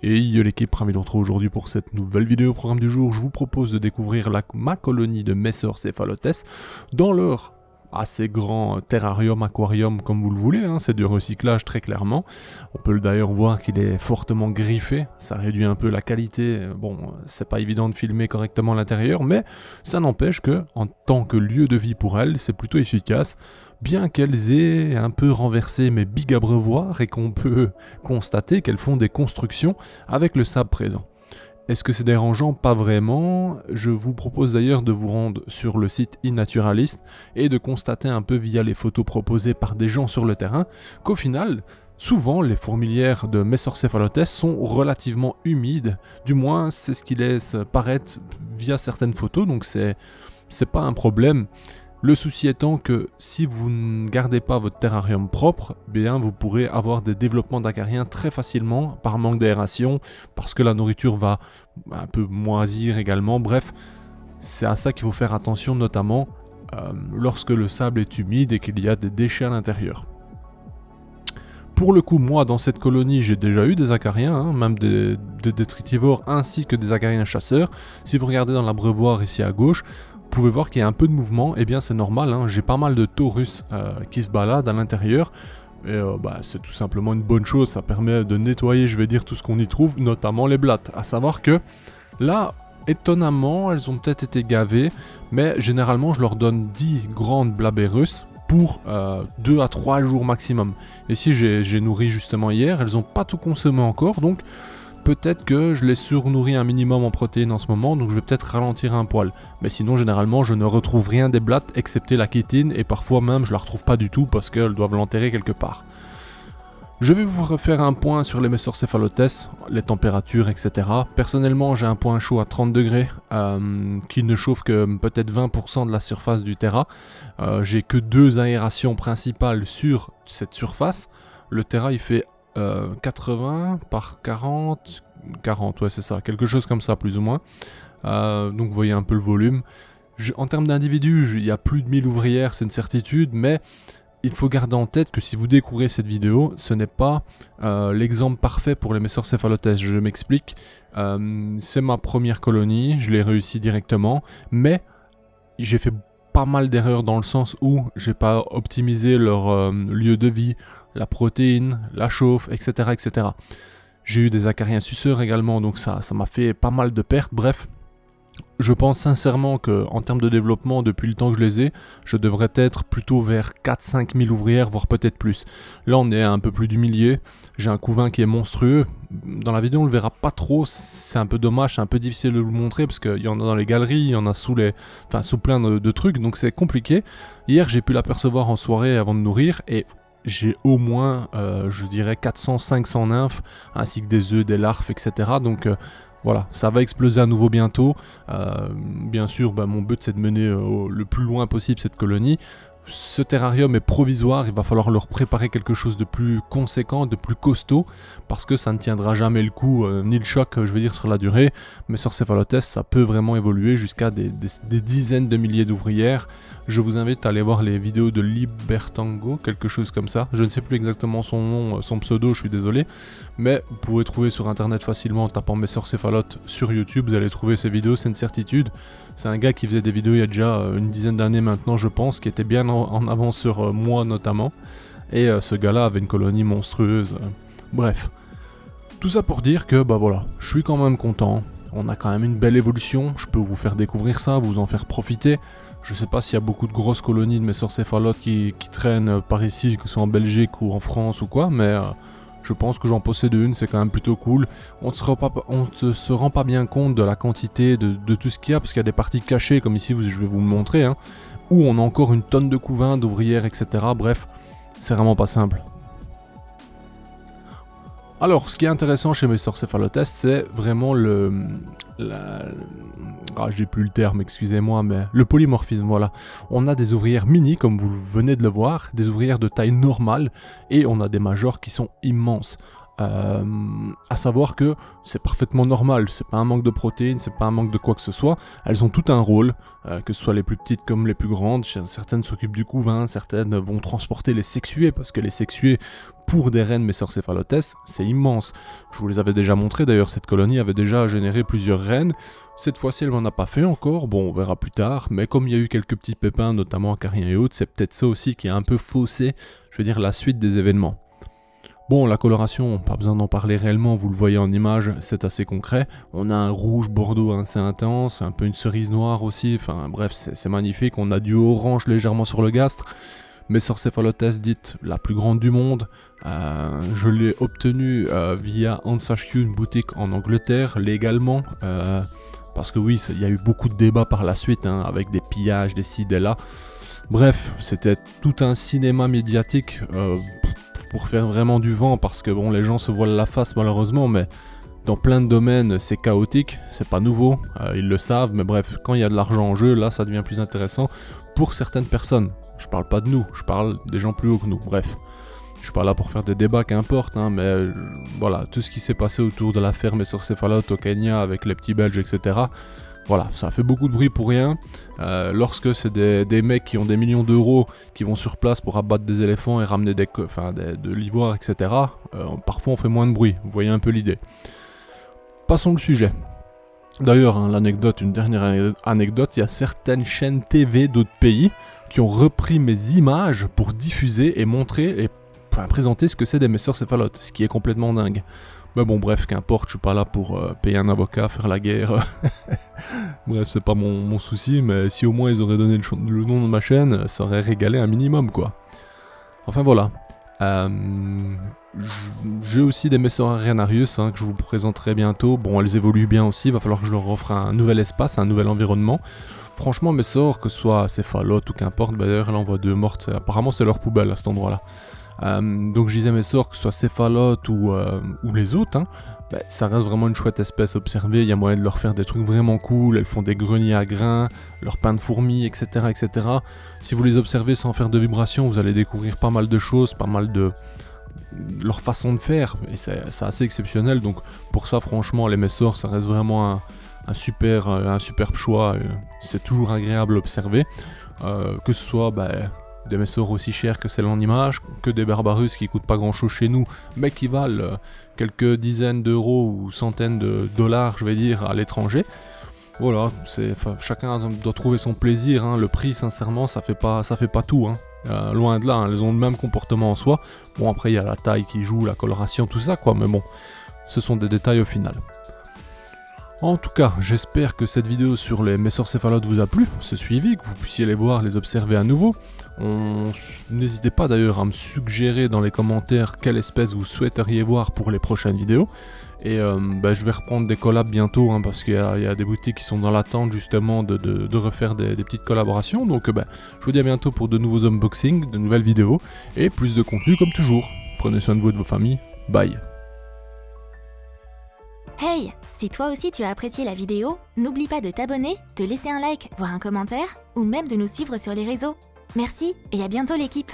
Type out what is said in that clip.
Et l'équipe, ravi de retrouver aujourd'hui pour cette nouvelle vidéo. Au programme du jour, je vous propose de découvrir ma colonie de Messor Cephalotes dans leur assez grand terrarium, aquarium, comme vous le voulez, hein. C'est du recyclage très clairement. On peut d'ailleurs voir qu'il est fortement griffé, ça réduit un peu la qualité. Bon, c'est pas évident de filmer correctement l'intérieur, mais ça n'empêche que, en tant que lieu de vie pour elles, c'est plutôt efficace, bien qu'elles aient un peu renversé mes big abreuvoirs et qu'on peut constater qu'elles font des constructions avec le sable présent. Est-ce que c'est dérangeant? Pas vraiment. Je vous propose d'ailleurs de vous rendre sur le site iNaturalist et de constater un peu via les photos proposées par des gens sur le terrain qu'au final, souvent les fourmilières de Messor Cephalotes sont relativement humides. Du moins, c'est ce qui laisse paraître via certaines photos, donc c'est pas un problème. Le souci étant que si vous ne gardez pas votre terrarium propre, bien vous pourrez avoir des développements d'acariens très facilement par manque d'aération, parce que la nourriture va un peu moisir également. Bref, c'est à ça qu'il faut faire attention, notamment lorsque le sable est humide et qu'il y a des déchets à l'intérieur. Pour le coup, moi, dans cette colonie, j'ai déjà eu des acariens, hein, même des détritivores ainsi que des acariens chasseurs. Si vous regardez dans l'abreuvoir ici à gauche, vous pouvez voir qu'il y a un peu de mouvement, et bien c'est normal, hein. J'ai pas mal de taurus qui se baladent à l'intérieur, et c'est tout simplement une bonne chose, ça permet de nettoyer, je vais dire, tout ce qu'on y trouve, notamment les blattes. À savoir que là, étonnamment, elles ont peut-être été gavées, mais généralement je leur donne 10 grandes blabérus pour 2 à 3 jours maximum. Et si j'ai nourri justement hier, elles n'ont pas tout consommé encore, donc peut-être que je les surnourris un minimum en protéines en ce moment, donc je vais peut-être ralentir un poil. Mais sinon, généralement, je ne retrouve rien des blattes, excepté la chitine, et parfois même, je la retrouve pas du tout, parce qu'elles doivent l'enterrer quelque part. Je vais vous refaire un point sur les Messor Cephalotes, les températures, etc. Personnellement, j'ai un point chaud à 30 degrés, qui ne chauffe que peut-être 20% de la surface du terra. J'ai que 2 aérations principales sur cette surface. Le terra, il fait 80 par 40, ouais c'est ça, quelque chose comme ça plus ou moins. Donc vous voyez un peu le volume. En termes d'individus, il y a plus de 1000 ouvrières, c'est une certitude, mais il faut garder en tête que si vous découvrez cette vidéo, ce n'est pas l'exemple parfait pour les Messor Cephalotes. Je m'explique, c'est ma première colonie, je l'ai réussi directement, mais j'ai fait pas mal d'erreurs dans le sens où j'ai pas optimisé leur lieu de vie, la protéine, la chauffe, etc. etc. J'ai eu des acariens suceurs également, donc ça m'a fait pas mal de pertes. Bref, je pense sincèrement qu'en termes de développement, depuis le temps que je les ai, je devrais être plutôt vers 4-5 000 ouvrières, voire peut-être plus. Là, on est à un peu plus du millier. J'ai un couvain qui est monstrueux. Dans la vidéo, on le verra pas trop. C'est un peu dommage, c'est un peu difficile de le montrer parce qu'il y en a dans les galeries, il y en a sous plein de trucs, donc c'est compliqué. Hier, j'ai pu l'apercevoir en soirée avant de nourrir et j'ai au moins, je dirais, 400-500 nymphes, ainsi que des œufs, des larves, etc. Donc voilà, ça va exploser à nouveau bientôt. Bien sûr, mon but c'est de mener le plus loin possible cette colonie. Ce terrarium est provisoire, il va falloir leur préparer quelque chose de plus conséquent, de plus costaud, parce que ça ne tiendra jamais le coup, ni le choc, je veux dire, sur la durée. Mais sur Cephalotes, ça peut vraiment évoluer jusqu'à des dizaines de milliers d'ouvrières. Je vous invite à aller voir les vidéos de Libertango, quelque chose comme ça. Je ne sais plus exactement son nom, son pseudo, je suis désolé. Mais vous pouvez trouver sur internet facilement en tapant Messor Cephalotes sur YouTube, vous allez trouver ces vidéos, c'est une certitude. C'est un gars qui faisait des vidéos il y a déjà une dizaine d'années maintenant, je pense, qui était bien en avance sur moi notamment. Et ce gars-là avait une colonie monstrueuse. Bref. Tout ça pour dire que, voilà, je suis quand même content. On a quand même une belle évolution. Je peux vous faire découvrir ça, vous en faire profiter. Je sais pas s'il y a beaucoup de grosses colonies de Messor Cephalotes qui traînent par ici, que ce soit en Belgique ou en France ou quoi, mais je pense que j'en possède une, c'est quand même plutôt cool. On ne se rend pas bien compte de la quantité de tout ce qu'il y a, parce qu'il y a des parties cachées, comme ici, je vais vous le montrer, hein, où on a encore une tonne de couvains, d'ouvrières, etc. Bref, c'est vraiment pas simple. Alors, ce qui est intéressant chez Messor Cephalotes, c'est vraiment j'ai plus le terme, excusez-moi, mais le polymorphisme, voilà. On a des ouvrières mini, comme vous venez de le voir, des ouvrières de taille normale, et on a des majors qui sont immenses. À savoir que c'est parfaitement normal, c'est pas un manque de protéines, c'est pas un manque de quoi que ce soit, elles ont tout un rôle, que ce soit les plus petites comme les plus grandes, certaines s'occupent du couvain, certaines vont transporter les sexuées, parce que les sexuées, pour des reines Messorcephalotes, c'est immense. Je vous les avais déjà montré, d'ailleurs cette colonie avait déjà généré plusieurs reines, cette fois-ci elle m'en a pas fait encore, bon on verra plus tard, mais comme il y a eu quelques petits pépins, notamment acariens et autres, c'est peut-être ça aussi qui a un peu faussé, je veux dire, la suite des événements. Bon, la coloration, pas besoin d'en parler réellement, vous le voyez en image, c'est assez concret. On a un rouge bordeaux assez intense, un peu une cerise noire aussi, enfin bref, c'est magnifique. On a du orange légèrement sur le gastre. Messorcephalotes dite la plus grande du monde. Je l'ai obtenue via Hans HQ, une boutique en Angleterre, légalement. Parce que oui, il y a eu beaucoup de débats par la suite, hein, avec des pillages, des ci, des là. Bref, c'était tout un cinéma médiatique pour faire vraiment du vent, parce que bon, les gens se voilent la face malheureusement, mais dans plein de domaines c'est chaotique, c'est pas nouveau, ils le savent, mais bref, quand il y a de l'argent en jeu, là ça devient plus intéressant pour certaines personnes. Je parle pas de nous, je parle des gens plus hauts que nous, bref. Je suis pas là pour faire des débats, qu'importe, hein, mais voilà, tout ce qui s'est passé autour de l'affaire Messorcephalotes au Kenya avec les petits Belges, etc. Voilà, ça fait beaucoup de bruit pour rien. Lorsque c'est des mecs qui ont des millions d'euros qui vont sur place pour abattre des éléphants et ramener de l'ivoire, etc., parfois on fait moins de bruit. Vous voyez un peu l'idée. Passons au sujet. D'ailleurs, hein, une dernière anecdote, il y a certaines chaînes TV d'autres pays qui ont repris mes images pour diffuser et montrer présenter ce que c'est des Messorcephalotes, ce qui est complètement dingue. Mais bon, bref, qu'importe, je suis pas là pour payer un avocat, faire la guerre. Bref, c'est pas mon souci, mais si au moins ils auraient donné le nom de ma chaîne, ça aurait régalé un minimum, quoi. Enfin voilà. J'ai aussi des Messor Arenarius que je vous présenterai bientôt. Bon, elles évoluent bien aussi, il va falloir que je leur offre un nouvel espace, un nouvel environnement. Franchement, Messor, que ce soit céphalote ou qu'importe, d'ailleurs elle envoie 2 mortes, apparemment c'est leur poubelle à cet endroit-là. Donc je disais Messor, que ce soit céphalote ou les autres, ça reste vraiment une chouette espèce observée, il y a moyen de leur faire des trucs vraiment cool, elles font des greniers à grains, leur pain de fourmis, etc., etc. Si vous les observez sans faire de vibrations, vous allez découvrir pas mal de choses, pas mal de leur façon de faire, et c'est assez exceptionnel, donc pour ça franchement les Messor ça reste vraiment un superbe choix, c'est toujours agréable à observer, que ce soit des Messor aussi chers que celles en image, que des Barbarus qui coûtent pas grand chose chez nous, mais qui valent quelques dizaines d'euros ou centaines de dollars, je vais dire, à l'étranger. Voilà, chacun doit trouver son plaisir, hein. Le prix, sincèrement, ça fait pas tout, hein. Loin de là, hein. Elles ont le même comportement en soi. Bon, après, il y a la taille qui joue, la coloration, tout ça, quoi, mais bon, ce sont des détails au final. En tout cas, j'espère que cette vidéo sur les Messorcephalotes vous a plu, ce suivi, que vous puissiez les voir, les observer à nouveau. N'hésitez pas d'ailleurs à me suggérer dans les commentaires quelle espèce vous souhaiteriez voir pour les prochaines vidéos. Et je vais reprendre des collabs bientôt, hein, parce qu'il y a des boutiques qui sont dans l'attente justement de refaire des petites collaborations. Donc je vous dis à bientôt pour de nouveaux unboxings, de nouvelles vidéos et plus de contenu comme toujours. Prenez soin de vous et de vos familles. Bye. Hey, si toi aussi tu as apprécié la vidéo, n'oublie pas de t'abonner, de laisser un like, voire un commentaire, ou même de nous suivre sur les réseaux. Merci et à bientôt l'équipe.